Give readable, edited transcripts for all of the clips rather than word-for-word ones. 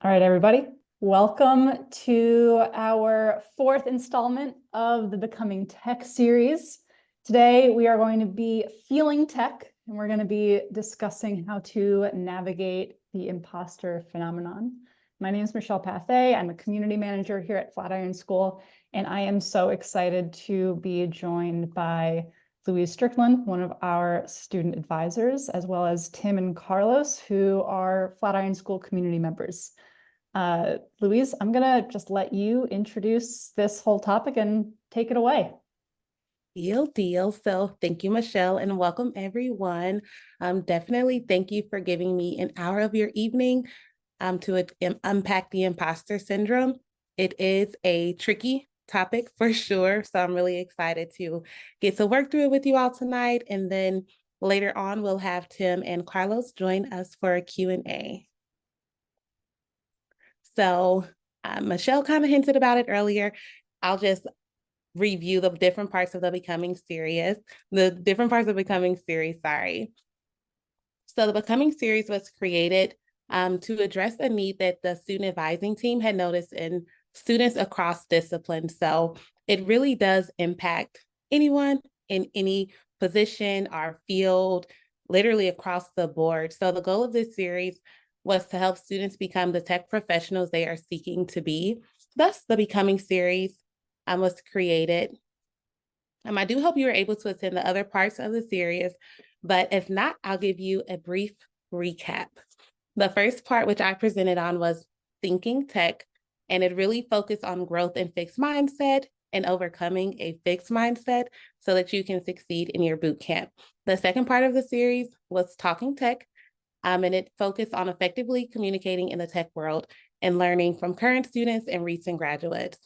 All right, everybody. Welcome to our fourth installment of the Becoming Tech series. Today, we are going to be feeling tech, and we're going to be discussing how to navigate the imposter phenomenon. My name is Michelle Pathé. I'm a community manager here at Flatiron School, and I am so excited to be joined by Louise Strickland, one of our student advisors, as well as Tim and Carlos, who are Flatiron School community members. Louise, I'm gonna just let you introduce this whole topic and take it away. Deal. So thank you, Michelle, and welcome everyone. Definitely thank you for giving me an hour of your evening to unpack the imposter syndrome. It is a tricky topic for sure. So I'm really excited to get to work through it with you all tonight. And then later on, we'll have Tim and Carlos join us for a Q&A. So Michelle kind of hinted about it earlier. I'll just review the different parts of the Becoming series, sorry. So the Becoming series was created to address a need that the student advising team had noticed in students across disciplines. So it really does impact anyone in any position or field, literally across the board. So the goal of this series was to help students become the tech professionals they are seeking to be. Thus, the Becoming series was created. I do hope you were able to attend the other parts of the series, but if not, I'll give you a brief recap. The first part, which I presented on, was thinking tech, and it really focused on growth and fixed mindset and overcoming a fixed mindset so that you can succeed in your boot camp. The second part of the series was talking tech, and it focused on effectively communicating in the tech world and learning from current students and recent graduates.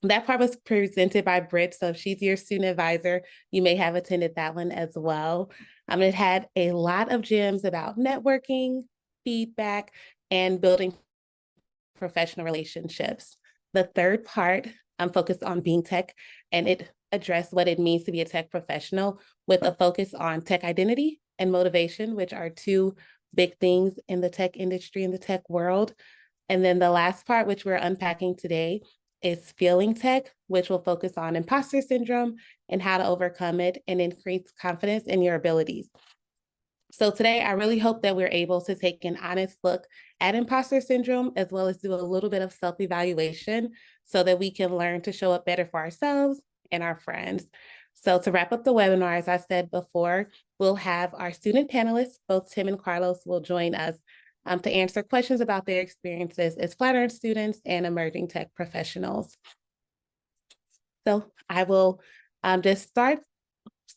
That part was presented by Britt, so if she's your student advisor, you may have attended that one as well. It had a lot of gems about networking, feedback, and building professional relationships. The third part focused on being tech, and it addressed what it means to be a tech professional with a focus on tech identity and motivation, which are two big things in the tech industry, in the tech world. And then the last part, which we're unpacking today, is feeling tech, which will focus on imposter syndrome and how to overcome it and increase confidence in your abilities. So today, I really hope that we're able to take an honest look at imposter syndrome, as well as do a little bit of self-evaluation so that we can learn to show up better for ourselves and our friends. So to wrap up the webinar, as I said before, we'll have our student panelists, both Tim and Carlos will join us to answer questions about their experiences as Flatiron students and emerging tech professionals. So I will just start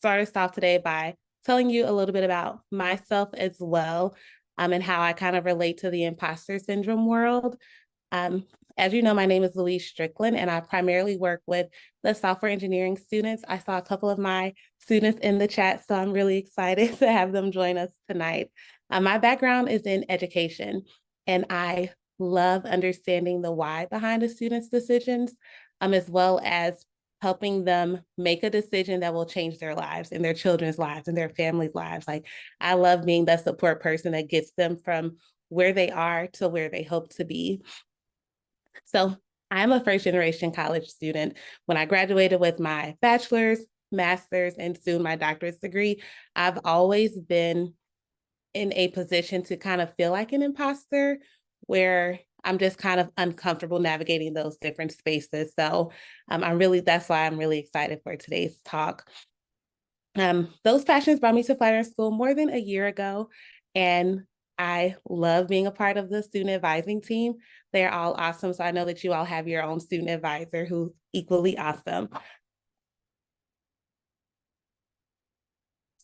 us off today by telling you a little bit about myself as well, and how I kind of relate to the imposter syndrome world. As you know, my name is Louise Strickland, and I primarily work with the software engineering students. I saw a couple of my students in the chat, so I'm really excited to have them join us tonight. My background is in education, and I love understanding the why behind a student's decisions, as well as helping them make a decision that will change their lives and their children's lives and their family's lives. Like, I love being the support person that gets them from where they are to where they hope to be. So I'm a first generation college student. When I graduated with my bachelor's, master's, and soon my doctorate degree, I've always been in a position to kind of feel like an imposter, where I'm just kind of uncomfortable navigating those different spaces. So that's why I'm really excited for today's talk. Those passions brought me to Flatiron School more than a year ago, and I love being a part of the student advising team. They're all awesome. So I know that you all have your own student advisor who's equally awesome.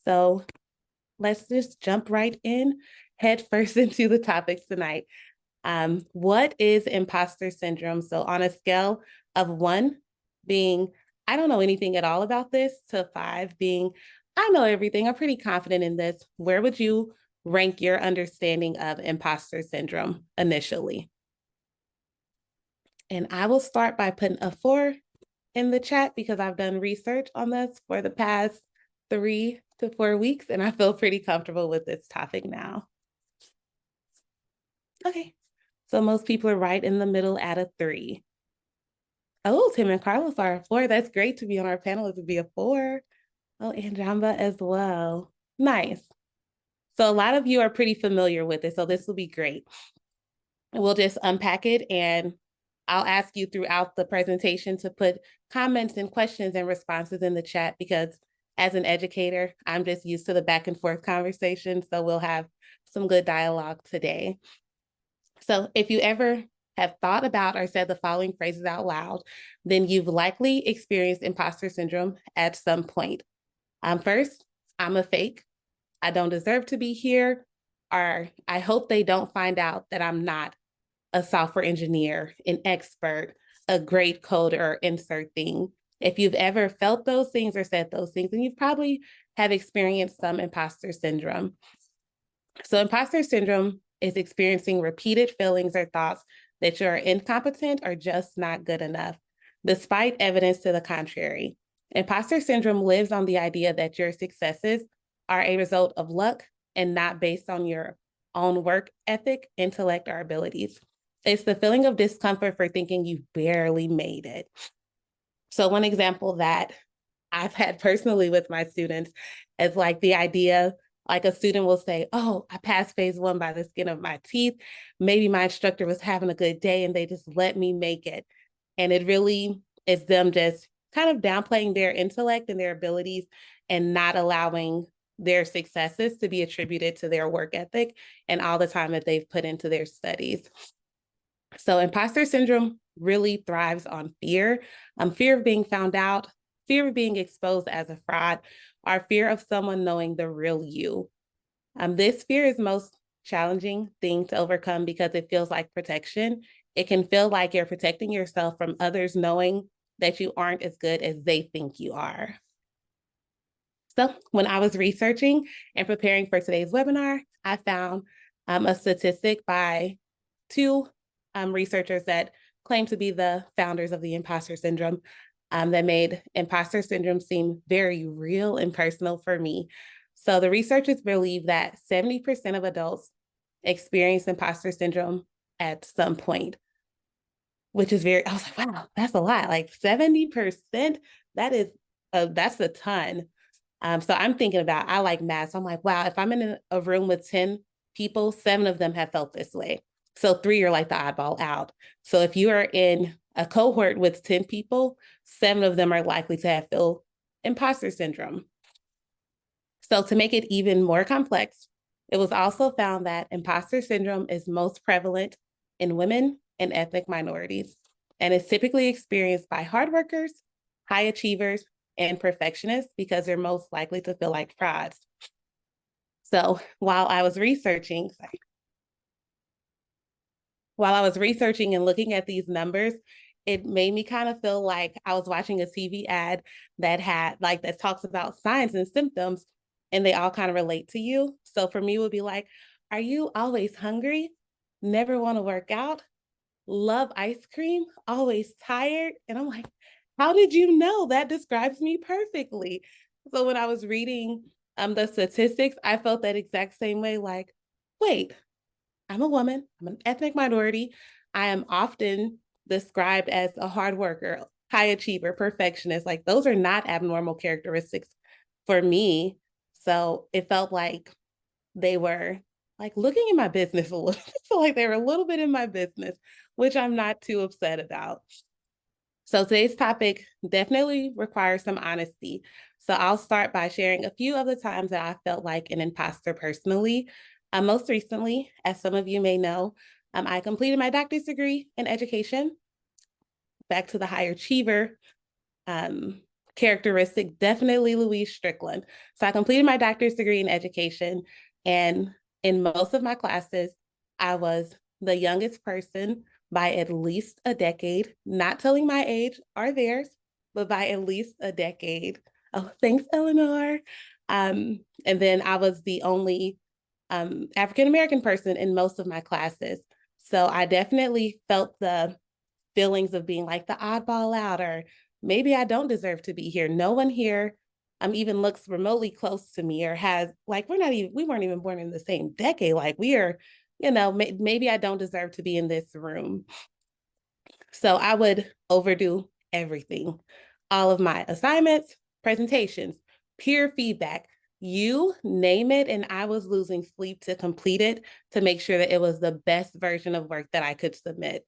So let's just jump right in, head first into the topics tonight. What is imposter syndrome? So on a scale of 1 being, I don't know anything at all about this, to 5 being, I know everything, I'm pretty confident in this, where would you rank your understanding of imposter syndrome initially? And I will start by putting a 4 in the chat because I've done research on this for the past 3 to 4 weeks, and I feel pretty comfortable with this topic now. Okay, So most people are right in the middle at a 3. Oh, Tim and Carlos are a 4. That's great to be on our panel to be a 4. Oh, and Jamba as well. Nice. So a lot of you are pretty familiar with it, so this will be great. We'll just unpack it, and I'll ask you throughout the presentation to put comments and questions and responses in the chat, because as an educator, I'm just used to the back and forth conversation, so we'll have some good dialogue today. So if you ever have thought about or said the following phrases out loud, then you've likely experienced imposter syndrome at some point. First, I'm a fake. I don't deserve to be here. Or I hope they don't find out that I'm not a software engineer, an expert, a great coder, or insert thing. If you've ever felt those things or said those things, then you probably have experienced some imposter syndrome. So imposter syndrome is experiencing repeated feelings or thoughts that you're incompetent or just not good enough, despite evidence to the contrary. Imposter syndrome lives on the idea that your successes are a result of luck and not based on your own work ethic, intellect, or abilities. It's the feeling of discomfort for thinking you barely made it. So one example that I've had personally with my students is like the idea, like a student will say, oh, I passed phase 1 by the skin of my teeth. Maybe my instructor was having a good day and they just let me make it. And it really is them just kind of downplaying their intellect and their abilities and not allowing their successes to be attributed to their work ethic and all the time that they've put into their studies. So imposter syndrome really thrives on fear, fear of being found out, fear of being exposed as a fraud, or fear of someone knowing the real you. This fear is most challenging thing to overcome because it feels like protection. It can feel like you're protecting yourself from others knowing that you aren't as good as they think you are. So when I was researching and preparing for today's webinar, I found a statistic by 2 researchers that claim to be the founders of the imposter syndrome that made imposter syndrome seem very real and personal for me. So the researchers believe that 70% of adults experience imposter syndrome at some point, which is I was like, wow, that's a lot. Like 70%, that's a ton. So I'm thinking about, I like math. So I'm like, wow, if I'm in a room with 10 people, 7 of them have felt this way. So 3 are like the oddball out. So if you are in a cohort with 10 people, 7 of them are likely to have felt imposter syndrome. So to make it even more complex, it was also found that imposter syndrome is most prevalent in women and ethnic minorities, and is typically experienced by hard workers, high achievers, and perfectionists because they're most likely to feel like frauds. So while I was researching and looking at these numbers, it made me kind of feel like I was watching a TV ad that talks about signs and symptoms, and they all kind of relate to you. So for me, it would be like, are you always hungry? Never want to work out? Love ice cream? Always tired? And I'm like, how did you know? That describes me perfectly. So when I was reading the statistics, I felt that exact same way, like, wait, I'm a woman, I'm an ethnic minority. I am often described as a hard worker, high achiever, perfectionist. Like those are not abnormal characteristics for me. So it felt like they were like looking in my business a little. So like they were a little bit in my business, which I'm not too upset about. So today's topic definitely requires some honesty. So I'll start by sharing a few of the times that I felt like an imposter personally. Most recently, as some of you may know, I completed my doctor's degree in education. Back to the higher achiever characteristic, definitely Louise Strickland. So I completed my doctor's degree in education, and in most of my classes, I was the youngest person by at least a decade, not telling my age or theirs, but by at least a decade. Oh, thanks, Eleanor. And then I was the only African-American person in most of my classes. So I definitely felt the feelings of being like the oddball out, or maybe I don't deserve to be here. No one here even looks remotely close to me, or has, like, we weren't even born in the same decade. Like we are maybe I don't deserve to be in this room. So I would overdo everything, all of my assignments, presentations, peer feedback, you name it. And I was losing sleep to complete it to make sure that it was the best version of work that I could submit.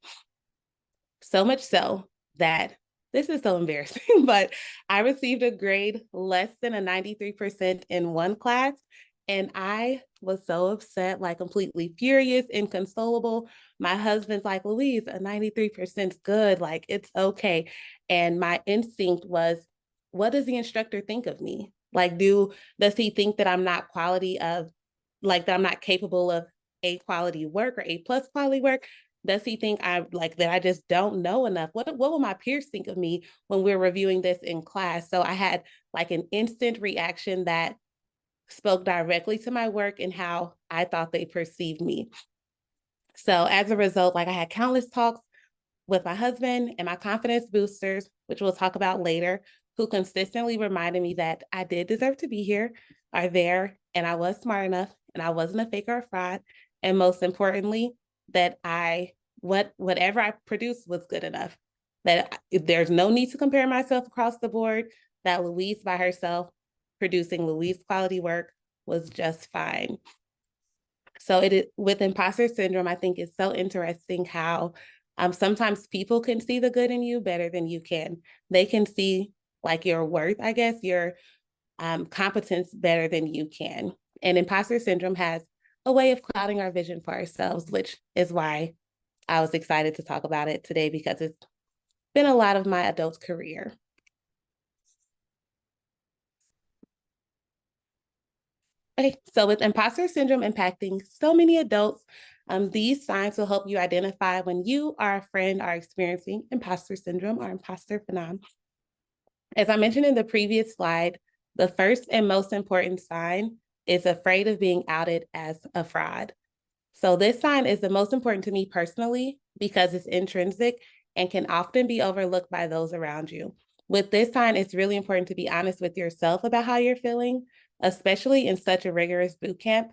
So much so that this is so embarrassing, but I received a grade less than a 93% in one class. And I was so upset, like completely furious, inconsolable. My husband's like, Louise, a 93% is good. Like, it's okay. And my instinct was, what does the instructor think of me? Like, does he think that I'm not that I'm not capable of A quality work or A plus quality work? Does he think that I just don't know enough? What will my peers think of me when we're reviewing this in class? So I had like an instant reaction that spoke directly to my work and how I thought they perceived me. So as a result, like I had countless talks with my husband and my confidence boosters, which we'll talk about later, who consistently reminded me that I did deserve to be here, are there, and I was smart enough, and I wasn't a fake or a fraud. And most importantly, that whatever I produced was good enough. That there's no need to compare myself across the board, that Louise by herself producing Louise quality work was just fine. So it is with imposter syndrome, I think it's so interesting how sometimes people can see the good in you better than you can. They can see like your worth, I guess, your competence better than you can. And imposter syndrome has a way of clouding our vision for ourselves, which is why I was excited to talk about it today, because it's been a lot of my adult career. Okay, so with imposter syndrome impacting so many adults, these signs will help you identify when you or a friend are experiencing imposter syndrome or imposter phenomenon. As I mentioned in the previous slide, the first and most important sign is afraid of being outed as a fraud. So this sign is the most important to me personally because it's intrinsic and can often be overlooked by those around you. With this sign, it's really important to be honest with yourself about how you're feeling, especially in such a rigorous boot camp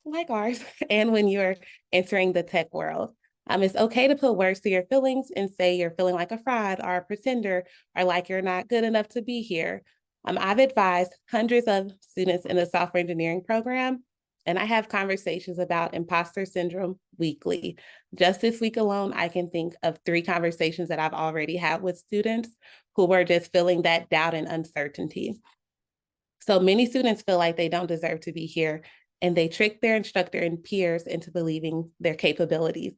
like ours, and when you're entering the tech world. It's okay to put words to your feelings and say you're feeling like a fraud or a pretender or like you're not good enough to be here. I've advised hundreds of students in the software engineering program, and I have conversations about imposter syndrome weekly. Just this week alone, I can think of 3 conversations that I've already had with students who were just feeling that doubt and uncertainty. So many students feel like they don't deserve to be here, and they trick their instructor and peers into believing their capabilities.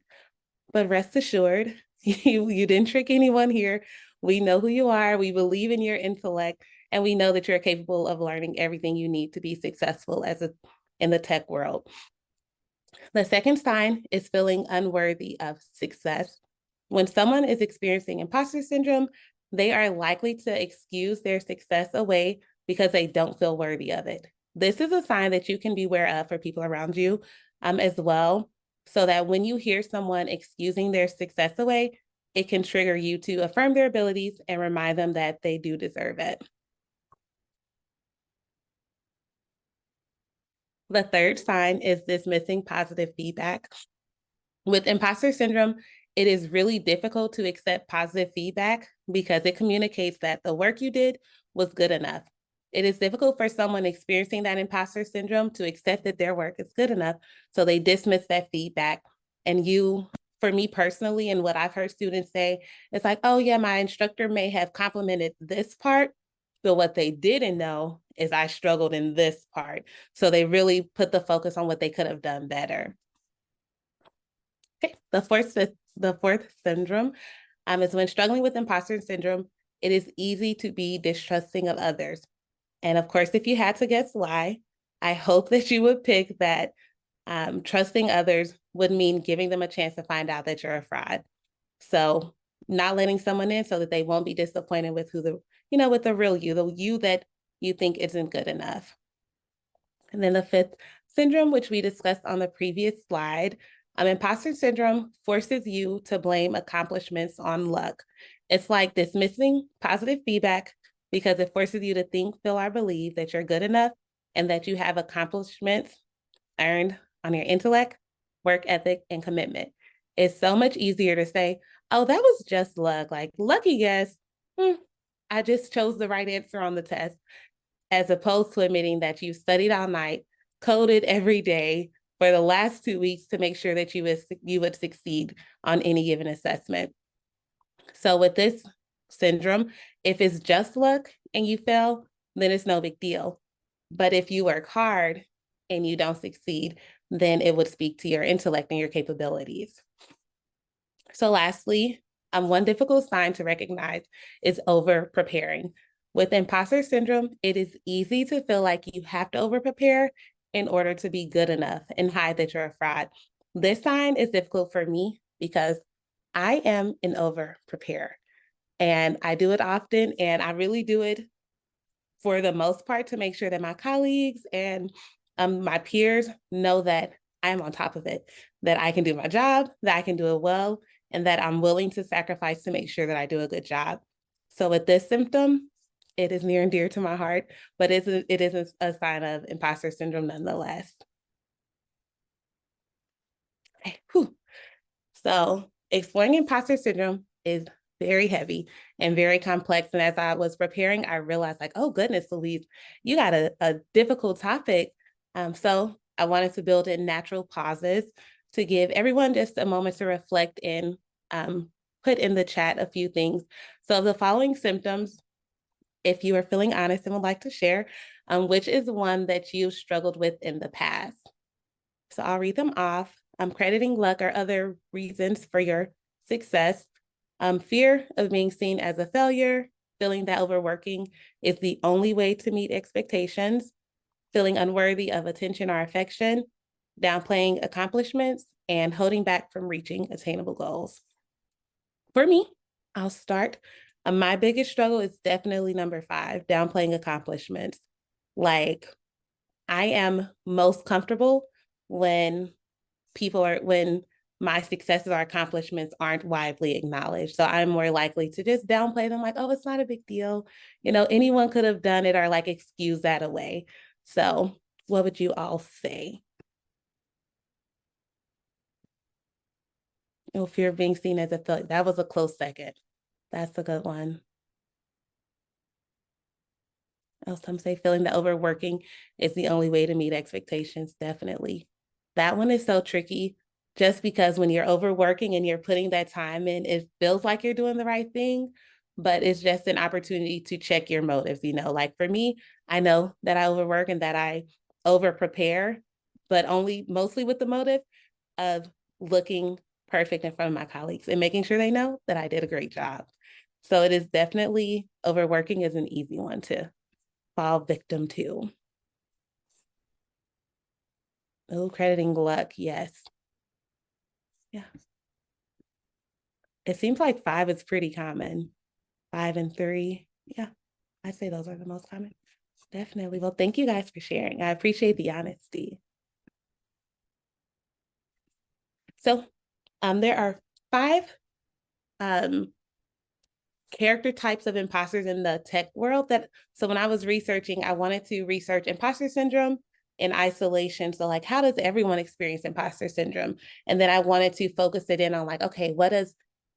But rest assured, you didn't trick anyone here. We know who you are. We believe in your intellect, and we know that you're capable of learning everything you need to be successful in the tech world. The second sign is feeling unworthy of success. When someone is experiencing imposter syndrome, they are likely to excuse their success away because they don't feel worthy of it. This is a sign that you can be aware of for people around you as well, so that when you hear someone excusing their success away, it can trigger you to affirm their abilities and remind them that they do deserve it. The third sign is dismissing positive feedback. With imposter syndrome, it is really difficult to accept positive feedback because it communicates that the work you did was good enough. It is difficult for someone experiencing that imposter syndrome to accept that their work is good enough, so they dismiss that feedback. And for me personally, and what I've heard students say, it's like, oh yeah, my instructor may have complimented this part, but what they didn't know is I struggled in this part. So they really put the focus on what they could have done better. Okay, the fourth syndrome is when struggling with imposter syndrome, it is easy to be distrusting of others. And of course, if you had to guess why, I hope that you would pick that trusting others would mean giving them a chance to find out that you're a fraud. So not letting someone in so that they won't be disappointed with with the real you, the you that you think isn't good enough. And then the fifth syndrome, which we discussed on the previous slide, imposter syndrome forces you to blame accomplishments on luck. It's like dismissing positive feedback because it forces you to think, feel, or believe that you're good enough and that you have accomplishments earned on your intellect work ethic, and commitment. It's so much easier to say, oh, that was just luck, like lucky guess. I just chose the right answer on the test, as opposed to admitting that you studied all night, coded every day for the last 2 weeks to make sure that you would succeed on any given assessment. So with this syndrome, if it's just luck and you fail, then it's no big deal. But if you work hard and you don't succeed, then it would speak to your intellect and your capabilities. So lastly, one difficult sign to recognize is over preparing. With imposter syndrome, it is easy to feel like you have to over prepare in order to be good enough and hide that you're a fraud. This sign is difficult for me because I am an over preparer and I do it often, and I really do it for the most part to make sure that my colleagues and my peers know that I'm on top of it, that I can do my job, that I can do it well, and that I'm willing to sacrifice to make sure that I do a good job. So with this symptom, it is near and dear to my heart, but it is a sign of imposter syndrome nonetheless. Okay. So exploring imposter syndrome is very heavy and very complex. And as I was preparing, I realized like, oh goodness, Louise, you got a difficult topic. So I wanted to build in natural pauses to give everyone just a moment to reflect and put in the chat a few things. So the following symptoms, if you are feeling honest and would like to share, which is one that you've struggled with in the past. So I'll read them off. Crediting luck or other reasons for your success. Fear of being seen as a failure, feeling that overworking is the only way to meet expectations, feeling unworthy of attention or affection, downplaying accomplishments, and holding back from reaching attainable goals. For me, I'll start. My biggest struggle is definitely number 5, downplaying accomplishments. Like, I am most comfortable when when my successes or accomplishments aren't widely acknowledged. So I'm more likely to just downplay them, like, oh, it's not a big deal. You know, anyone could have done it, or like excuse that away. So what would you all say? Oh, fear of being seen as a failure. That was a close second. That's a good one. Oh, some say feeling that overworking is the only way to meet expectations. Definitely. That one is so tricky just because when you're overworking and you're putting that time in, it feels like you're doing the right thing, but it's just an opportunity to check your motives. You know, like for me, I know that I overwork and that I over prepare, but mostly with the motive of looking perfect in front of my colleagues and making sure they know that I did a great job. So it is definitely, overworking is an easy one to fall victim to. Oh, crediting luck, yes. Yeah. It seems like 5 is pretty common. 5 and 3. Yeah, I'd say those are the most common. Definitely. Well, thank you guys for sharing. I appreciate the honesty. So there are 5 character types of imposters in the tech world. So when I was researching, I wanted to research imposter syndrome in isolation. So like, how does everyone experience imposter syndrome? And then I wanted to focus it in on like, okay, what does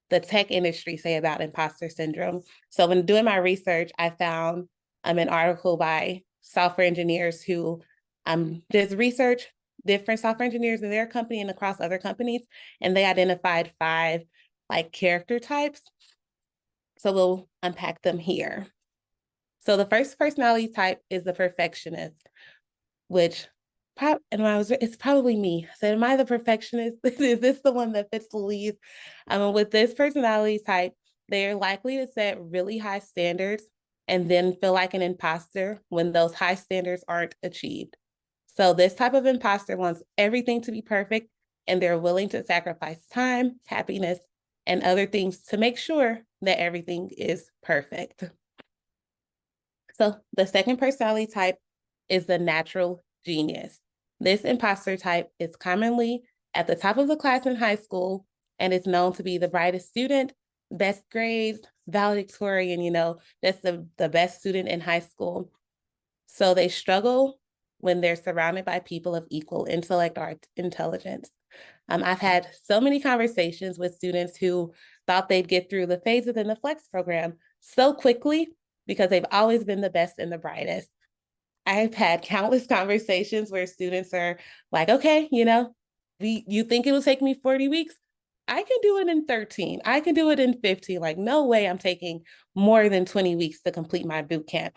the tech industry say about imposter syndrome? So when doing my research, I found an article by software engineers who just research different software engineers in their company and across other companies, and they identified 5 like character types. So we'll unpack them here. So the first personality type is the perfectionist, which it's probably me. I said, am I the perfectionist? Is this the one that fits Louise? With this personality type, they're likely to set really high standards and then feel like an imposter when those high standards aren't achieved. So this type of imposter wants everything to be perfect, and they're willing to sacrifice time, happiness, and other things to make sure that everything is perfect. So the second personality type is the natural genius. This imposter type is commonly at the top of the class in high school and is known to be the brightest student, best grades, valedictorian, that's the best student in high school. So they struggle when they're surrounded by people of equal intellect or intelligence. I've had so many conversations with students who thought they'd get through the phases in the Flex program so quickly because they've always been the best and the brightest. I've had countless conversations where students are like, okay, you think it will take me 40 weeks? I can do it in 13. I can do it in 15. Like, no way I'm taking more than 20 weeks to complete my boot camp.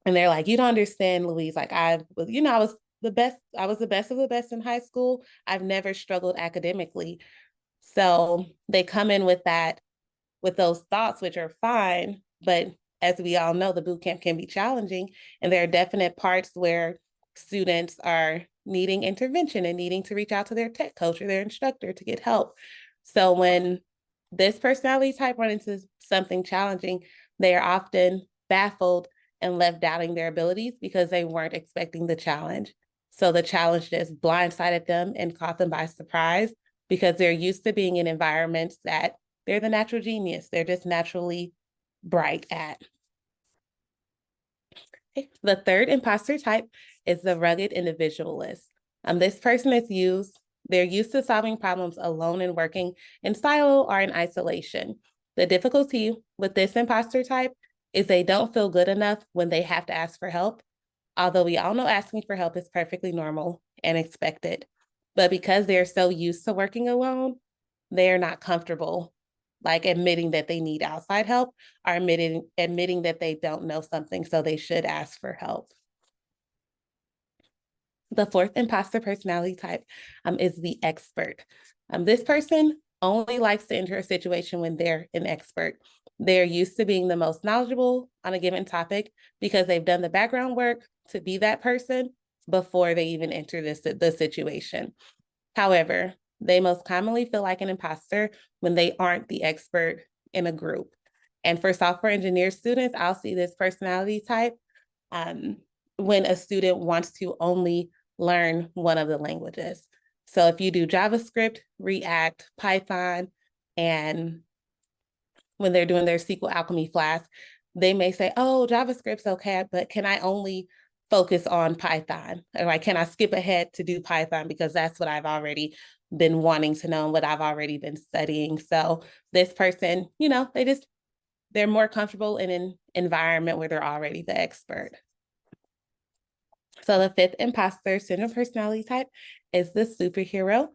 And they're like, you don't understand, Louise. Like, I was the best. I was the best of the best in high school. I've never struggled academically. So they come in with those thoughts, which are fine. But as we all know, the boot camp can be challenging. And there are definite parts where students are needing intervention and needing to reach out to their tech coach or their instructor to get help. So when this personality type runs into something challenging, they are often baffled and left doubting their abilities because they weren't expecting the challenge. So the challenge just blindsided them and caught them by surprise because they're used to being in environments that they're the natural genius. They're just naturally bright at. Okay. The third imposter type is the rugged individualist. This person they're used to solving problems alone and working in silo or in isolation. The difficulty with this imposter type is they don't feel good enough when they have to ask for help, although we all know asking for help is perfectly normal and expected. But because they're so used to working alone, they're not comfortable like admitting that they need outside help or admitting that they don't know something, so they should ask for help. The fourth imposter personality type is the expert. This person only likes to enter a situation when they're an expert. They're used to being the most knowledgeable on a given topic because they've done the background work to be that person before they even enter the situation. However, they most commonly feel like an imposter when they aren't the expert in a group. And for software engineer students, I'll see this personality type when a student wants to only learn one of the languages. So if you do JavaScript, React, Python, and when they're doing their SQL Alchemy Flask, they may say, oh, JavaScript's okay, but can I only focus on Python? Or like, can I skip ahead to do Python because that's what I've already been wanting to know and what I've already been studying. So this person, they're more comfortable in an environment where they're already the expert. So the fifth imposter syndrome personality type is the superhero.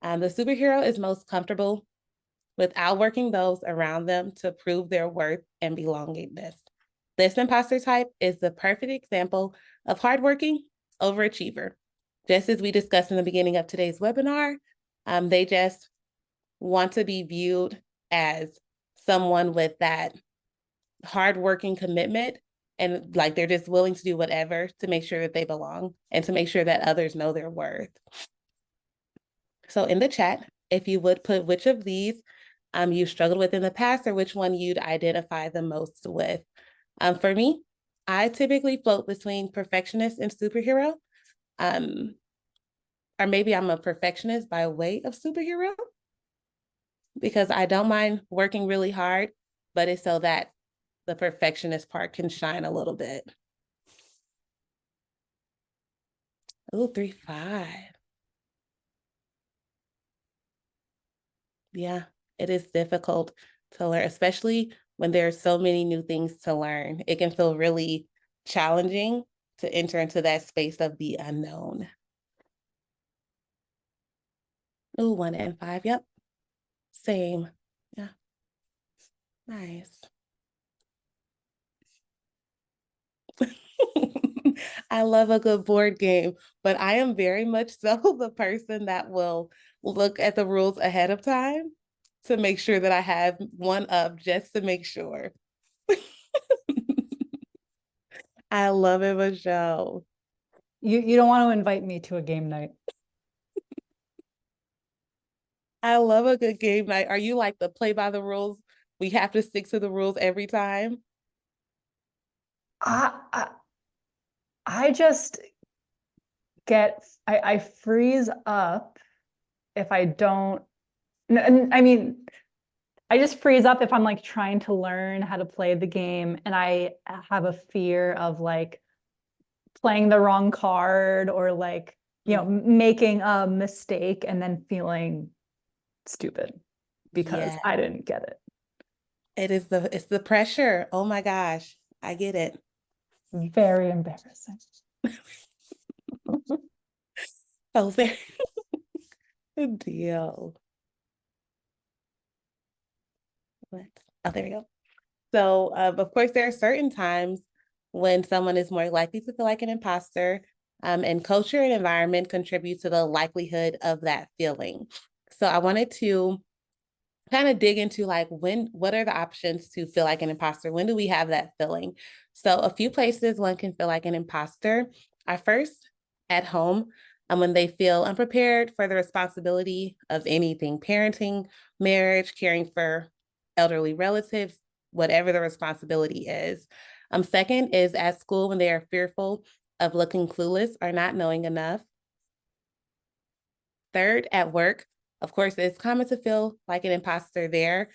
The superhero is most comfortable with outworking those around them to prove their worth and belongingness. This imposter type is the perfect example of hardworking overachiever. Just as we discussed in the beginning of today's webinar, they just want to be viewed as someone with that hardworking commitment, and like they're just willing to do whatever to make sure that they belong and to make sure that others know their worth. So in the chat, if you would put which of these you struggled with in the past or which one you'd identify the most with. For me, I typically float between perfectionist and superhero. Or maybe I'm a perfectionist by way of superhero because I don't mind working really hard, but it's so that the perfectionist part can shine a little bit. Oh, 3-5. Yeah, it is difficult to learn, especially when there are so many new things to learn. It can feel really challenging to enter into that space of the unknown. Oh, 1 and 5. Yep. Same. Yeah. Nice. I love a good board game, but I am very much so the person that will look at the rules ahead of time to make sure that I have one up just to make sure. I love it, Michelle. You don't want to invite me to a game night. I love a good game night. Are you like the play by the rules? We have to stick to the rules every time. I just I freeze up if I don't. I mean, I just freeze up if I'm like trying to learn how to play the game and I have a fear of like playing the wrong card or like you know, making a mistake and then feeling stupid because Yeah, I didn't get it. it's the pressure. Oh my gosh, I get it. Very embarrassing. Oh, very good deal. Oh, there we go. So, of course, there are certain times when someone is more likely to feel like an imposter, and culture and environment contribute to the likelihood of that feeling. So, I wanted to kind of dig into like what are the options to feel like an imposter? When do we have that feeling? So, a few places one can feel like an imposter are first at home, when they feel unprepared for the responsibility of anything parenting, marriage, caring for elderly relatives, whatever the responsibility is. Second is at school when they are fearful of looking clueless or not knowing enough. Third, at work, of course, it's common to feel like an imposter there,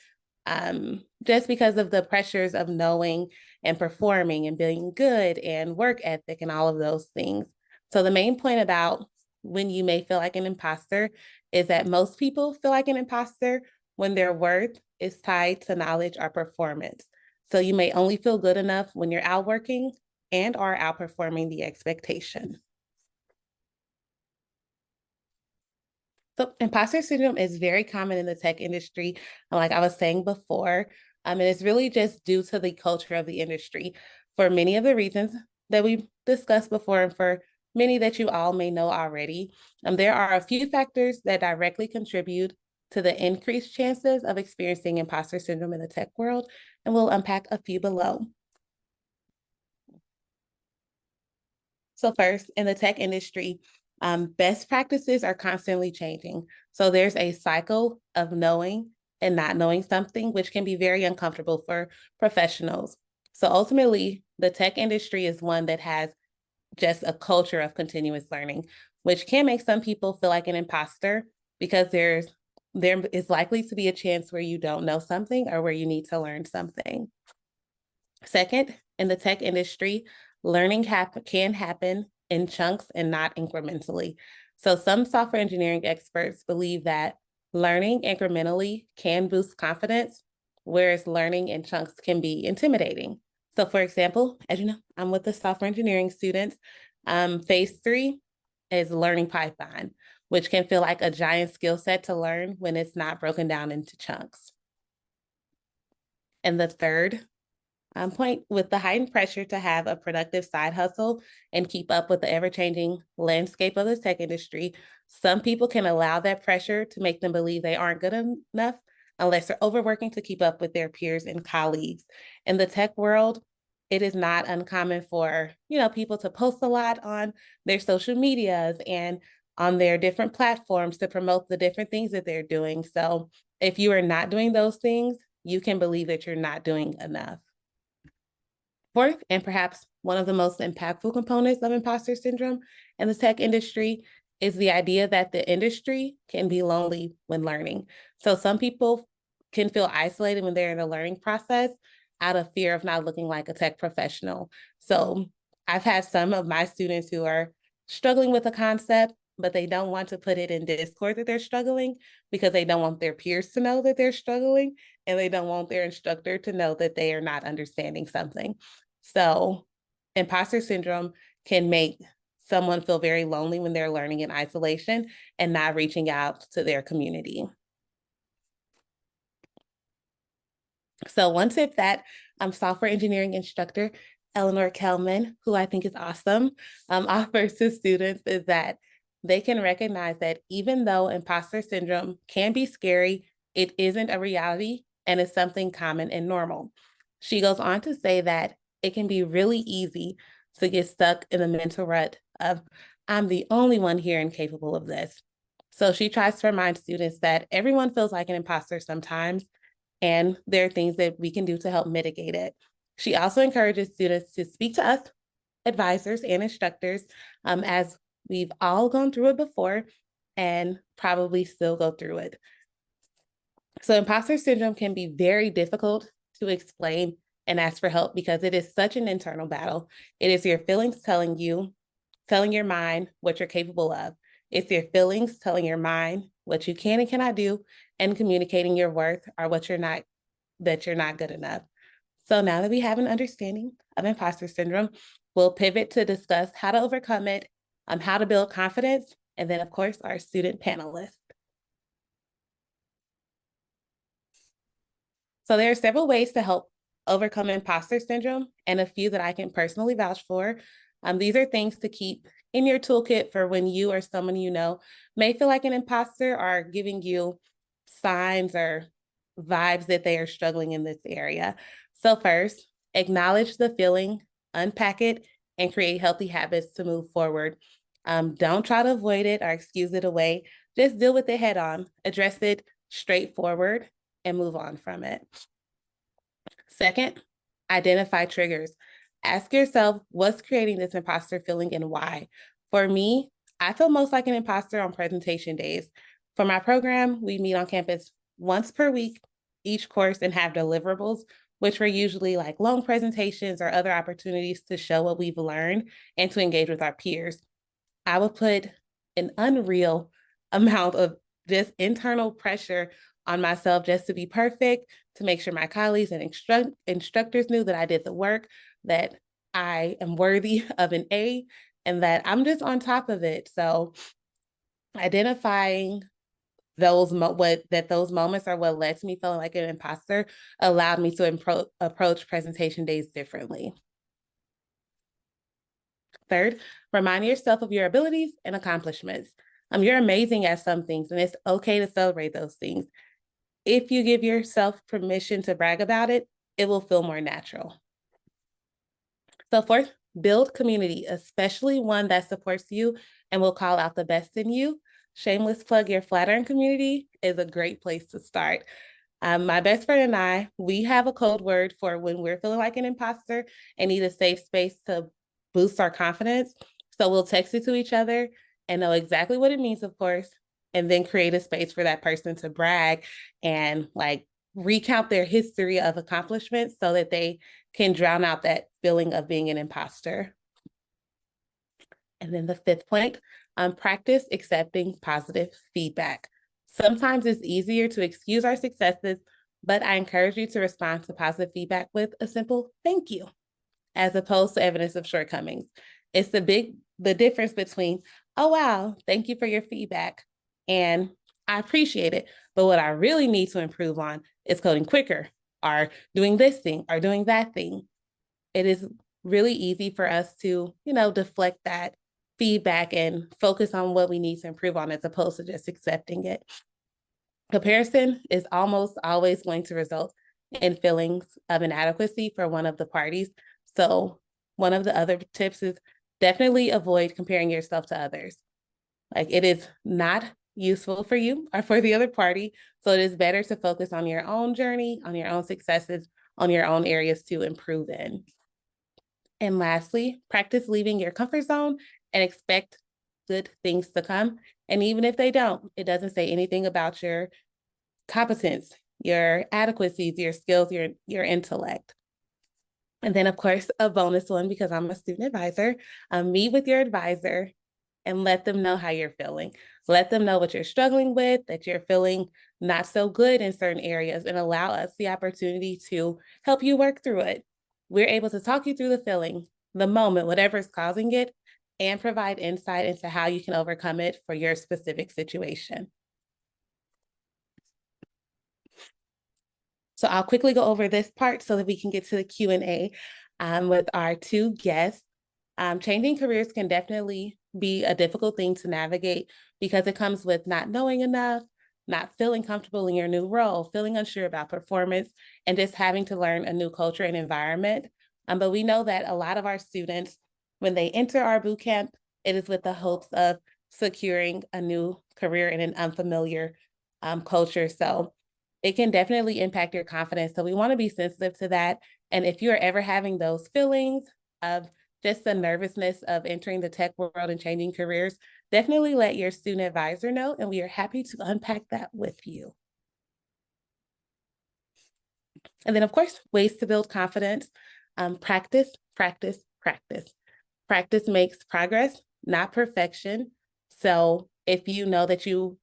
just because of the pressures of knowing and performing and being good and work ethic and all of those things. So the main point about when you may feel like an imposter is that most people feel like an imposter when their worth is tied to knowledge or performance. So you may only feel good enough when you're outworking and are outperforming the expectation. So imposter syndrome is very common in the tech industry, like I was saying before, and it's really just due to the culture of the industry. For many of the reasons that we discussed before, and for many that you all may know already, there are a few factors that directly contribute to the increased chances of experiencing imposter syndrome in the tech world, and we'll unpack a few below. So first, in the tech industry, best practices are constantly changing. So there's a cycle of knowing and not knowing something, which can be very uncomfortable for professionals. So ultimately, the tech industry is one that has just a culture of continuous learning, which can make some people feel like an imposter because there is likely to be a chance where you don't know something or where you need to learn something. Second, in the tech industry, learning can happen in chunks and not incrementally. So some software engineering experts believe that learning incrementally can boost confidence, whereas learning in chunks can be intimidating. So for example, as you know, I'm with the software engineering students. Phase 3 is learning Python, which can feel like a giant skill set to learn when it's not broken down into chunks. And the third point, with the heightened pressure to have a productive side hustle and keep up with the ever-changing landscape of the tech industry, some people can allow that pressure to make them believe they aren't good enough unless they're overworking to keep up with their peers and colleagues. In the tech world, it is not uncommon for, people to post a lot on their social medias and on their different platforms to promote the different things that they're doing. So if you are not doing those things, you can believe that you're not doing enough. Fourth, and perhaps one of the most impactful components of imposter syndrome in the tech industry, is the idea that the industry can be lonely when learning. So some people can feel isolated when they're in the learning process out of fear of not looking like a tech professional. So I've had some of my students who are struggling with a concept, but they don't want to put it in Discord that they're struggling because they don't want their peers to know that they're struggling, and they don't want their instructor to know that they are not understanding something. So imposter syndrome can make someone feel very lonely when they're learning in isolation and not reaching out to their community. So one tip that software engineering instructor Eleanor Kelman, who I think is awesome, offers to students is that they can recognize that even though imposter syndrome can be scary, it isn't a reality and is something common and normal. She goes on to say that it can be really easy to get stuck in the mental rut of, I'm the only one here and capable of this. So she tries to remind students that everyone feels like an imposter sometimes, and there are things that we can do to help mitigate it. She also encourages students to speak to us, advisors and instructors, as we've all gone through it before and probably still go through it. So imposter syndrome can be very difficult to explain and ask for help because it is such an internal battle. It is your feelings telling you telling your mind what you're capable of. It's your feelings telling your mind what you can and cannot do, and communicating your worth or that you're not good enough. So now that we have an understanding of imposter syndrome, we'll pivot to discuss how to overcome it, how to build confidence, and then of course our student panelists. So there are several ways to help overcome imposter syndrome, and a few that I can personally vouch for. These are things to keep in your toolkit for when you or someone you know may feel like an imposter or giving you signs or vibes that they are struggling in this area. So first, acknowledge the feeling, unpack it, and create healthy habits to move forward. Don't try to avoid it or excuse it away. Just deal with it head on, address it straightforward, and move on from it. Second, identify triggers. Ask yourself what's creating this imposter feeling and why. For me, I feel most like an imposter on presentation days. For my program, we meet on campus once per week, each course, and have deliverables, which were usually like long presentations or other opportunities to show what we've learned and to engage with our peers. I would put an unreal amount of just internal pressure on myself just to be perfect, to make sure my colleagues and instructors knew that I did the work, that I am worthy of an A, and that I'm just on top of it. So identifying those moments are what led to me feeling like an imposter allowed me to approach presentation days differently. Third, remind yourself of your abilities and accomplishments. You're amazing at some things, and it's okay to celebrate those things. If you give yourself permission to brag about it, it will feel more natural. So fourth, build community, especially one that supports you and will call out the best in you. Shameless plug, your Flatiron community is a great place to start. My best friend and I, we have a code word for when we're feeling like an imposter and need a safe space to boost our confidence. So we'll text it to each other and know exactly what it means, of course, and then create a space for that person to brag and like recount their history of accomplishments so that they can drown out that feeling of being an imposter. And then the fifth point, practice accepting positive feedback. Sometimes it's easier to excuse our successes, but I encourage you to respond to positive feedback with a simple thank you, as opposed to evidence of shortcomings. It's the difference between, oh, wow, thank you for your feedback, and I appreciate it, but what I really need to improve on is coding quicker, or doing this thing, or doing that thing. It is really easy for us to, deflect that feedback and focus on what we need to improve on as opposed to just accepting it. Comparison is almost always going to result in feelings of inadequacy for one of the parties. So one of the other tips is definitely avoid comparing yourself to others. Like, it is not useful for you or for the other party. So it is better to focus on your own journey, on your own successes, on your own areas to improve in. And lastly, practice leaving your comfort zone and expect good things to come. And even if they don't, it doesn't say anything about your competence, your adequacies, your skills, your intellect. And then, of course, a bonus one, because I'm a student advisor, meet with your advisor and let them know how you're feeling. Let them know what you're struggling with, that you're feeling not so good in certain areas, and allow us the opportunity to help you work through it. We're able to talk you through the feeling, the moment, whatever is causing it, and provide insight into how you can overcome it for your specific situation. So I'll quickly go over this part so that we can get to the Q&A with our two guests. Changing careers can definitely be a difficult thing to navigate because it comes with not knowing enough, not feeling comfortable in your new role, feeling unsure about performance, and just having to learn a new culture and environment. But we know that a lot of our students, when they enter our boot camp, it is with the hopes of securing a new career in an unfamiliar culture. So it can definitely impact your confidence. So we want to be sensitive to that. And if you're ever having those feelings of just the nervousness of entering the tech world and changing careers, definitely let your student advisor know, and we are happy to unpack that with you. And then, of course, ways to build confidence. Practice, practice, practice. Practice makes progress, not perfection. So if you know that you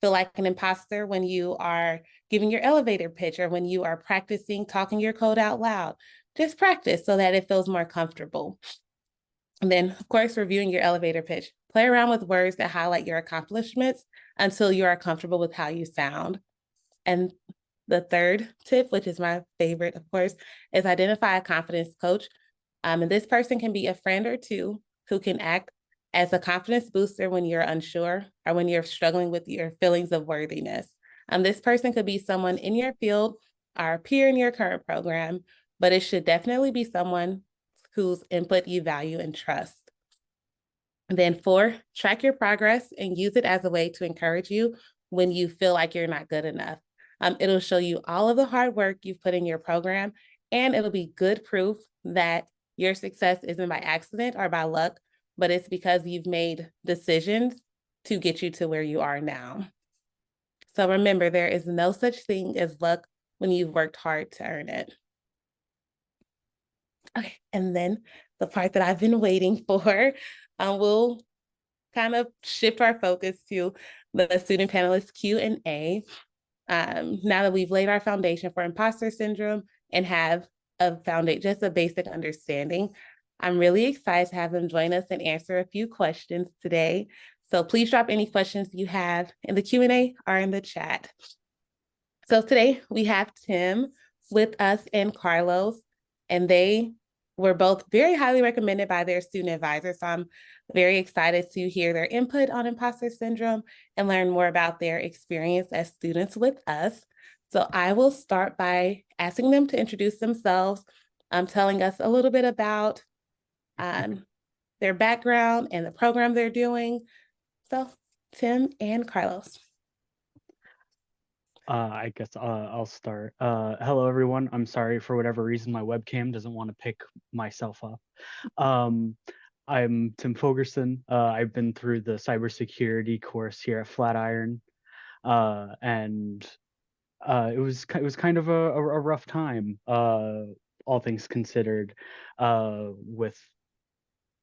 feel like an imposter when you are giving your elevator pitch or when you are practicing talking your code out loud, just practice so that it feels more comfortable. And then, of course, reviewing your elevator pitch. Play around with words that highlight your accomplishments until you are comfortable with how you sound. And the third tip, which is my favorite, of course, is identify a confidence coach. And this person can be a friend or two who can act as a confidence booster when you're unsure or when you're struggling with your feelings of worthiness. This person could be someone in your field or a peer in your current program, but it should definitely be someone whose input you value and trust. And then 4, track your progress and use it as a way to encourage you when you feel like you're not good enough. It'll show you all of the hard work you've put in your program, and it'll be good proof that your success isn't by accident or by luck, but it's because you've made decisions to get you to where you are now. So remember, there is no such thing as luck when you've worked hard to earn it. Okay, and then the part that I've been waiting for, we'll kind of shift our focus to the student panelist Q&A. Now that we've laid our foundation for imposter syndrome and have just a basic understanding, I'm really excited to have them join us and answer a few questions today. So please drop any questions you have in the Q&A or in the chat. So today we have Tim with us and Carlos, and they were both very highly recommended by their student advisor. So I'm very excited to hear their input on imposter syndrome and learn more about their experience as students with us. So I will start by asking them to introduce themselves, telling us a little bit about their background and the program they're doing. So Tim and Carlos. I guess I'll start. Hello, everyone. I'm sorry for whatever reason my webcam doesn't want to pick myself up. I'm Tim Fogerson. I've been through the cybersecurity course here at Flatiron, and it was kind of a rough time, all things considered. With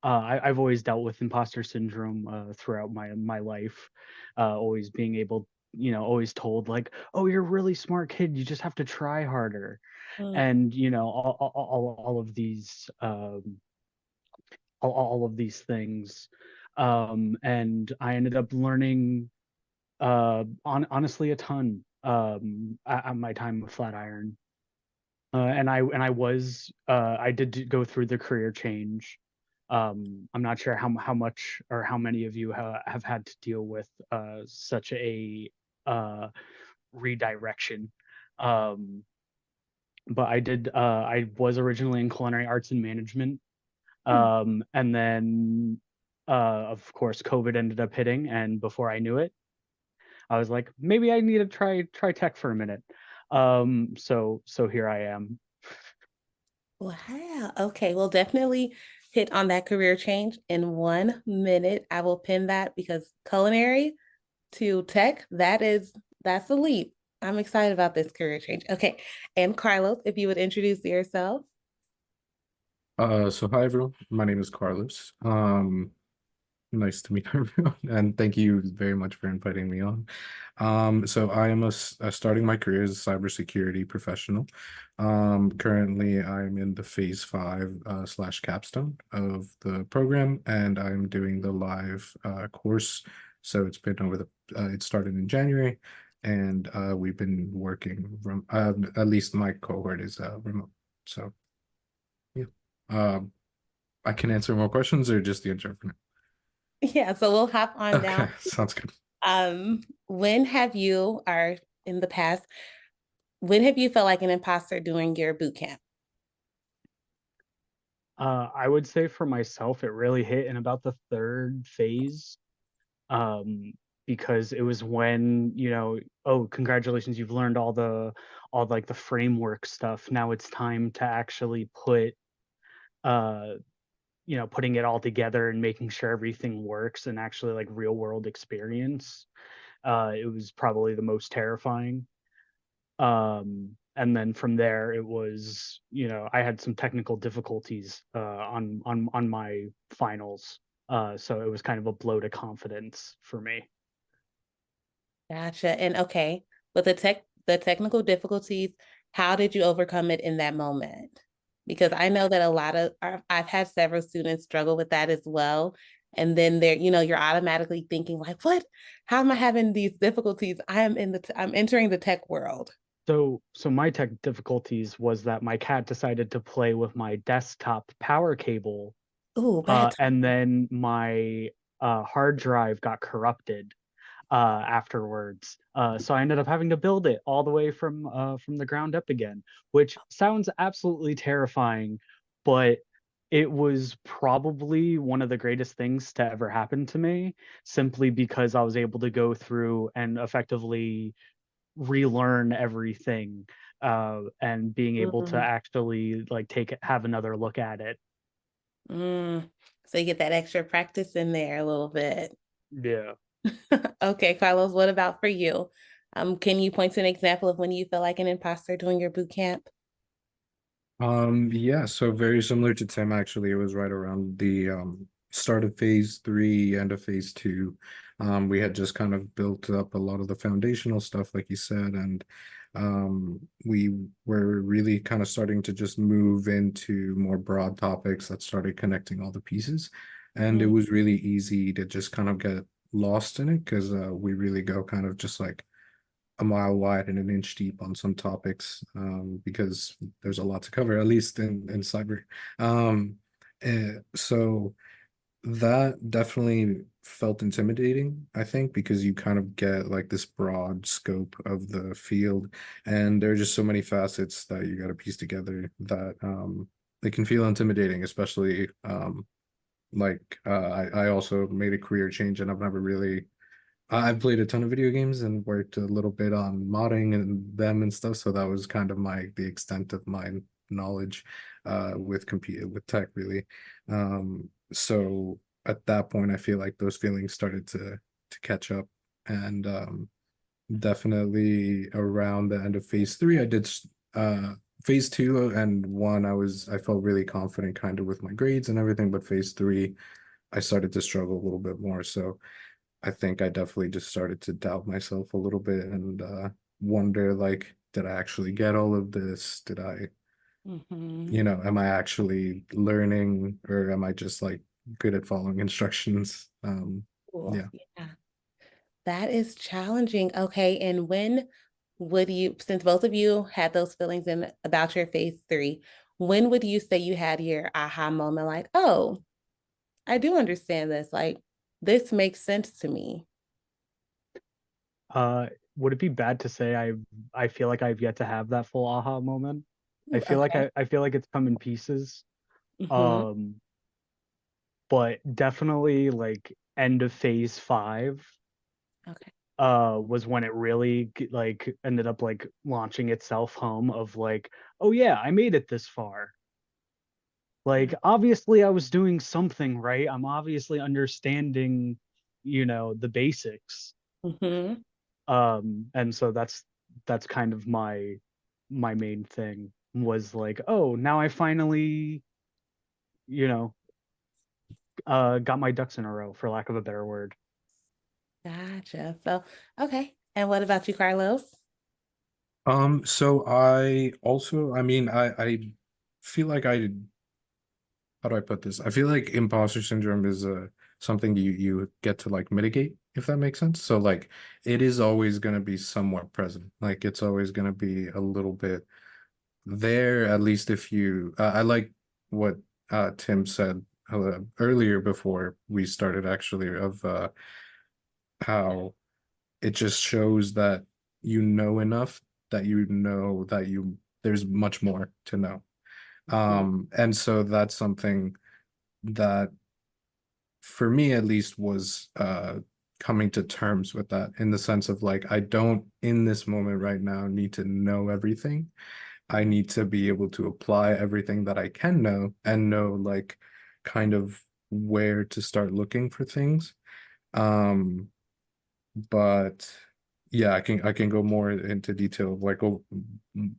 I've always dealt with imposter syndrome throughout my life, always being able, always told like, oh, you're a really smart kid, you just have to try harder. And all of these all of these things, and I ended up learning honestly a ton at my time with Flatiron. I did go through the career change. I'm not sure how much or how many of you have had to deal with such a redirection. But I was originally in culinary arts and management. And then of course COVID ended up hitting, and before I knew it, I was like, maybe I need to try tech for a minute. So here I am. Wow. Okay. We'll definitely hit on that career change in 1 minute. I will pin that because culinary to tech, that's a leap. I'm excited about this career change. Okay. And Carlos, if you would introduce yourself. So hi everyone, my name is Carlos. Nice to meet everyone, and thank you very much for inviting me on. So I am starting my career as a cybersecurity professional. Currently I'm in the phase 5 slash capstone of the program, and I'm doing the live course. So it's been it started in January, and we've been working from at least my cohort is remote. So yeah. I can answer more questions or just the intro for now. Yeah, so we'll hop on down. Okay, sounds good. When have you, or in the past, when have you felt like an imposter during your boot camp? I would say for myself, it really hit in about the 3rd phase, because it was when, oh, congratulations, you've learned all like the framework stuff. Now it's time to actually put, putting it all together and making sure everything works and actually like real world experience. It was probably the most terrifying. And then from there it was, I had some technical difficulties on my finals. So it was kind of a blow to confidence for me. Gotcha. And okay, with the technical difficulties, how did you overcome it in that moment? Because I know that I've had several students struggle with that as well. And then you're automatically thinking like, what? How am I having these difficulties? I'm entering the tech world. So my tech difficulties was that my cat decided to play with my desktop power cable, Ooh, bad. and then my hard drive got corrupted afterwards. So I ended up having to build it all the way from the ground up again, which sounds absolutely terrifying, but it was probably one of the greatest things to ever happen to me, simply because I was able to go through and effectively relearn everything, and being able to Mm, actually like have another look at it. mm. So you get that extra practice in there a little bit. Yeah. Okay, Carlos, what about for you? Can you point to an example of when you feel like an imposter during your boot camp? Yeah, so very similar to Tim, actually. It was right around the start of phase 3, end of phase 2. We had just kind of built up a lot of the foundational stuff, like you said, and we were really kind of starting to just move into more broad topics that started connecting all the pieces. And it Mm, was really easy to just kind of get lost in it because we really go kind of just like a mile wide and an inch deep on some topics, because there's a lot to cover, at least in cyber. So that definitely felt intimidating, I think, because you kind of get like this broad scope of the field, and there are just so many facets that you got to piece together that it can feel intimidating, especially I also made a career change, and I've never really I've played a ton of video games and worked a little bit on modding and them and stuff. So that was kind of the extent of my knowledge with tech, really. So at that point, I feel like those feelings started to catch up, and definitely around the end of phase 3, I did phase 2 and 1. I felt really confident kind of with my grades and everything, but phase 3, I started to struggle a little bit more. So I think I definitely just started to doubt myself a little bit and wonder like, did I actually get all of this? Did I, mhm. am I actually learning, or am I just like good at following instructions? Cool. Yeah. Yeah. That is challenging. Okay. And when would you, since both of you had those feelings in about your phase 3, when would you say you had your aha moment like, oh, I do understand this. Like, this makes sense to me. Uh, would it be bad to say I feel like I've yet to have that full aha moment? Okay. I feel like it's come in pieces. Hmm. Um, but definitely like end of phase 5 Okay. was when it really like ended up like launching itself home of like, oh yeah, I made it this far. Like obviously I was doing something right. I'm obviously understanding, the basics. Hmm. And so that's kind of my main thing was like, oh, now I finally, you know, got my ducks in a row, for lack of a better word. Gotcha. So, okay. And what about you, Carlos? So I also, I feel like how do I put this? I feel like imposter syndrome is something you get to like mitigate, if that makes sense. So like it is always going to be somewhat present. Like it's always going to be a little bit there, at least if you I like what Tim said earlier before we started, actually, of how it just shows that you know enough, that you know that there's much more to know. Mhm. And so that's something that, for me at least, was coming to terms with that, in the sense of like, I don't in this moment right now need to know everything. I need to be able to apply everything that I can know, and know like kind of where to start looking for things. Um, but yeah, I can go more into detail of like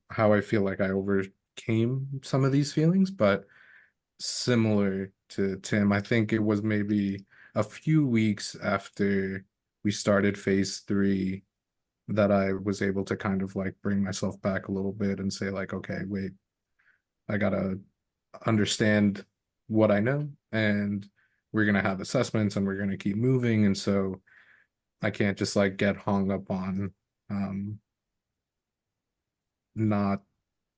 how I feel like I overcame some of these feelings, but similar to Tim. I think it was maybe a few weeks after we started phase 3 that I was able to kind of like bring myself back a little bit and say like, okay, wait, I gotta understand what I know, and we're gonna have assessments and we're gonna keep moving. And so I can't just like get hung up on not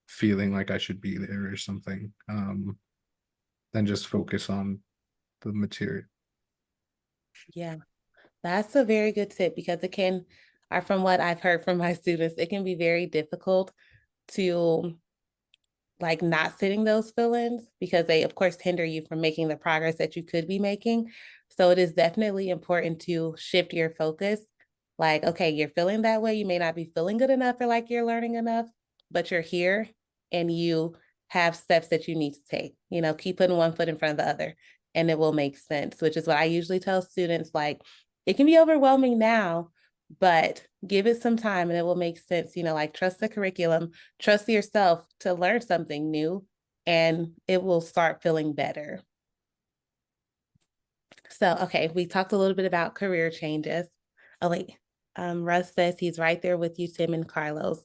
feeling like I should be there or something. And just focus on the material. Yeah, that's a very good tip because it can, or from what I've heard from my students, it can be very difficult to like not sitting those feelings because they of course hinder you from making the progress that you could be making. So it is definitely important to shift your focus. Like, okay, you're feeling that way. You may not be feeling good enough or like you're learning enough, but you're here and you have steps that you need to take. You know, keep putting one foot in front of the other and it will make sense, which is what I usually tell students. Like, it can be overwhelming now, but give it some time and it will make sense. You know, like trust the curriculum, trust yourself to learn something new, and it will start feeling better. So, okay, we talked a little bit about career changes. Oh, wait. Russ says he's right there with you, Tim and Carlos.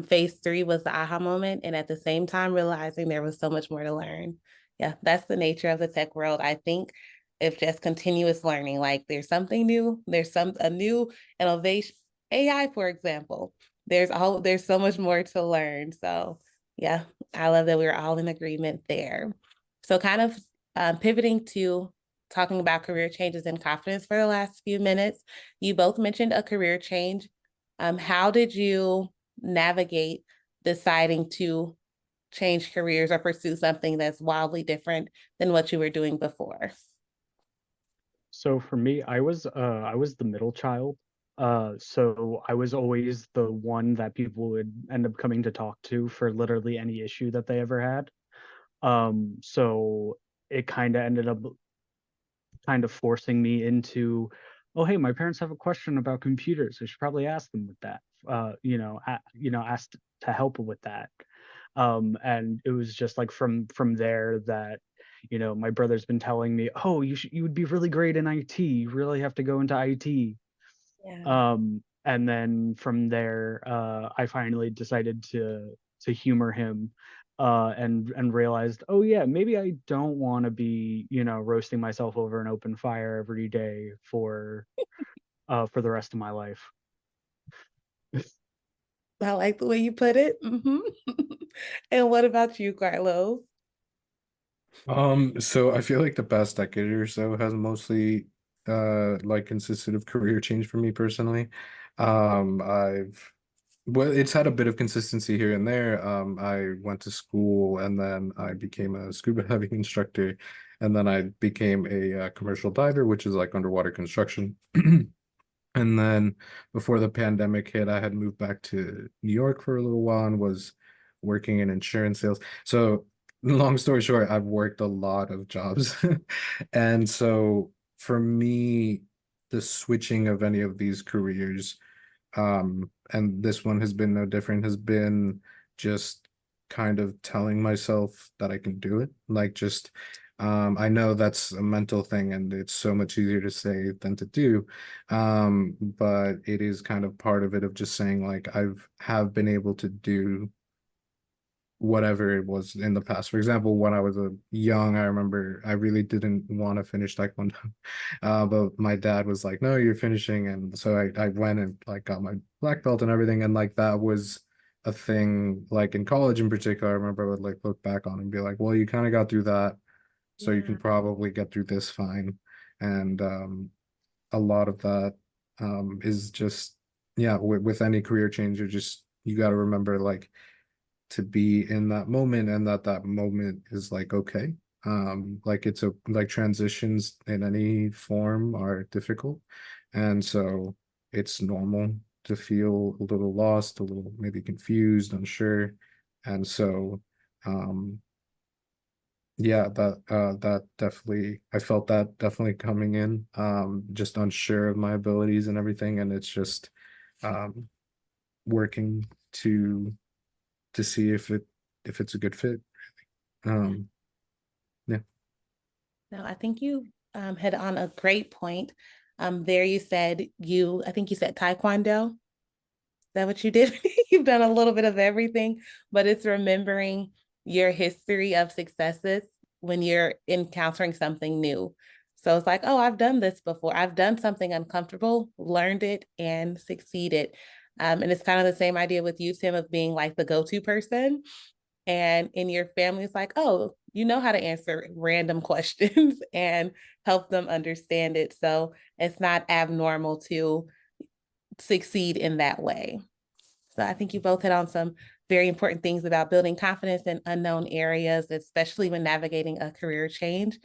Phase 3 was the aha moment, and at the same time, realizing there was so much more to learn. Yeah, that's the nature of the tech world. I think if just continuous learning, like there's something new, there's a new innovation, AI, for example. There's so much more to learn. So yeah, I love that we're all in agreement there. So kind of pivoting to talking about career changes and confidence for the last few minutes. You both mentioned a career change. How did you navigate deciding to change careers or pursue something that's wildly different than what you were doing before? So for me, I was the middle child. So I was always the one that people would end up coming to talk to for literally any issue that they ever had. So it kind of ended up kind of forcing me into, oh hey, my parents have a question about computers. I should probably ask them with that. Ask to help with that. And it was just like from there that, my brother's been telling me, oh, you would be really great in IT. You really have to go into IT. Yeah. And then from there, I finally decided to humor him, and realized, oh yeah, maybe I don't want to be, roasting myself over an open fire every day for the rest of my life. I like the way you put it. And what about you, Carlos? So I feel like the past decade or so has mostly like consisted of career change for me personally. I've Well, it's had a bit of consistency here and there. I went to school and then I became a scuba diving instructor, and then I became a commercial diver, which is like underwater construction. And then before the pandemic hit, I had moved back to New York for a little while and was working in insurance sales. So, long story short, I've worked a lot of jobs. And so for me, the switching of any of these careers, and this one has been no different, has been just kind of telling myself that I can do it. Like just I know that's a mental thing and it's so much easier to say than to do. But it is kind of part of it of just saying like have been able to do whatever it was in the past. For example, when I was a young, I remember I really didn't want to finish Taekwondo. But my dad was like, no, you're finishing. And so I went and like got my black belt and everything. And like that was a thing, like in college in particular, I remember I would like look back on and be like, well, you kind of got through that, so you can Yeah. probably get through this fine. And a lot of that is just, yeah, with any career change, you got to remember like to be in that moment, and that moment is like okay. Like it's a like transitions in any form are difficult, and so it's normal to feel a little lost, a little maybe confused, unsure. And so yeah, that definitely, I felt that definitely coming in, just unsure of my abilities and everything, and it's just um working to see if it's a good fit. Um, yeah. No, I think you hit on a great point. There you said I think you said Taekwondo. Is that what you did? You've done a little bit of everything, but it's remembering your history of successes when you're encountering something new. So it's like, oh, I've done this before. I've done something uncomfortable, learned it, and succeeded. And it's kind of the same idea with you, Tim, of being like the go-to person. And in your family, it's like, oh, you know how to answer random questions and help them understand it. So it's not abnormal to succeed in that way. So I think you both hit on some very important things about building confidence in unknown areas, especially when navigating a career change.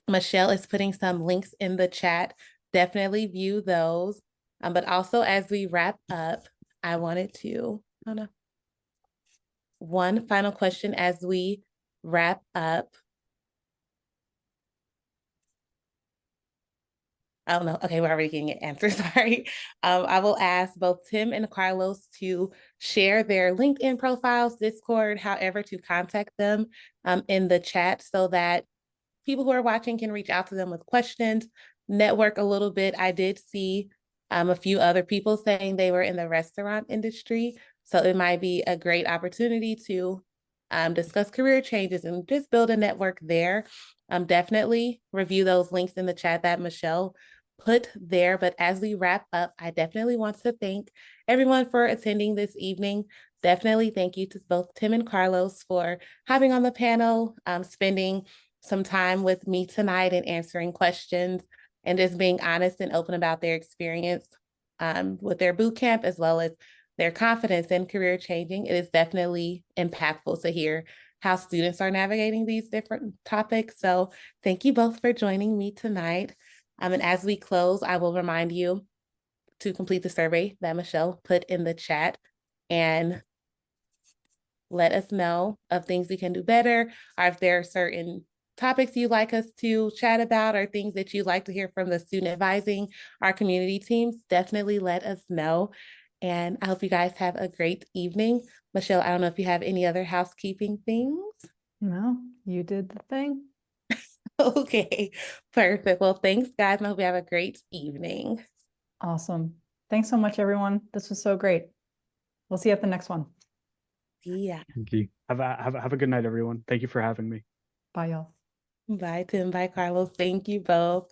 Michelle is putting some links in the chat. Definitely view those. But also as we wrap up, I wanted to, oh no, one final question as we wrap up. I don't know. Okay, we're already getting an answer. Sorry. I will ask both Tim and Carlos to share their LinkedIn profiles, Discord, however to contact them in the chat so that people who are watching can reach out to them with questions, network a little bit. I did see a few other people saying they were in the restaurant industry. So it might be a great opportunity to discuss career changes and just build a network there. Definitely review those links in the chat that Michelle put there. But as we wrap up, I definitely want to thank everyone for attending this evening. Definitely thank you to both Tim and Carlos for having on the panel, spending some time with me tonight and answering questions and just being honest and open about their experience with their boot camp, as well as their confidence in career changing. It is definitely impactful to hear how students are navigating these different topics. So thank you both for joining me tonight. And as we close, I will remind you to complete the survey that Michelle put in the chat and let us know of things we can do better, or if there are certain topics you'd like us to chat about or things that you'd like to hear from the student advising, our community teams, definitely let us know. And I hope you guys have a great evening. Michelle, I don't know if you have any other housekeeping things. No, you did the thing. Okay, perfect. Well, thanks, guys. And I hope you have a great evening. Awesome. Thanks so much, everyone. This was so great. We'll see you at the next one. Yeah. Thank you. Have a good night, everyone. Thank you for having me. Bye, y'all. Bye, Tim. Bye, Carlos. Thank you both.